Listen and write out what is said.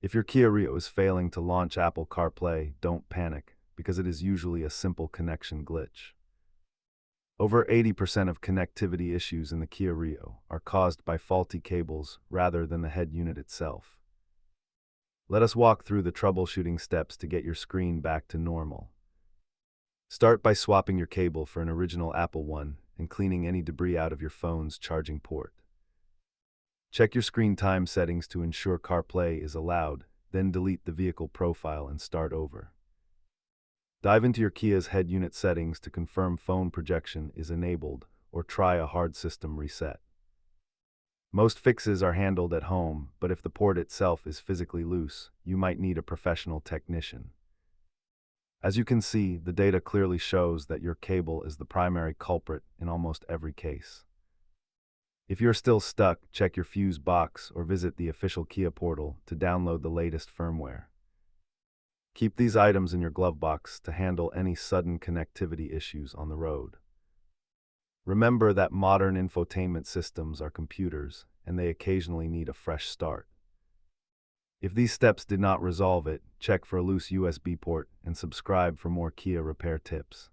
If your Kia Rio is failing to launch Apple CarPlay, don't panic, because it is usually a simple connection glitch. Over 80% of connectivity issues in the Kia Rio are caused by faulty cables rather than the head unit itself. Let us walk through the troubleshooting steps to get your screen back to normal. Start by swapping your cable for an original Apple one and cleaning any debris out of your phone's charging port. Check your screen time settings to ensure CarPlay is allowed, then delete the vehicle profile and start over. Dive into your Kia's head unit settings to confirm phone projection is enabled or try a hard system reset. Most fixes are handled at home, but if the port itself is physically loose, you might need a professional technician. As you can see, the data clearly shows that your cable is the primary culprit in almost every case. If you're still stuck, check your fuse box or visit the official Kia portal to download the latest firmware. Keep these items in your glove box to handle any sudden connectivity issues on the road. Remember that modern infotainment systems are computers, and they occasionally need a fresh start. If these steps did not resolve it, check for a loose USB port and subscribe for more Kia repair tips.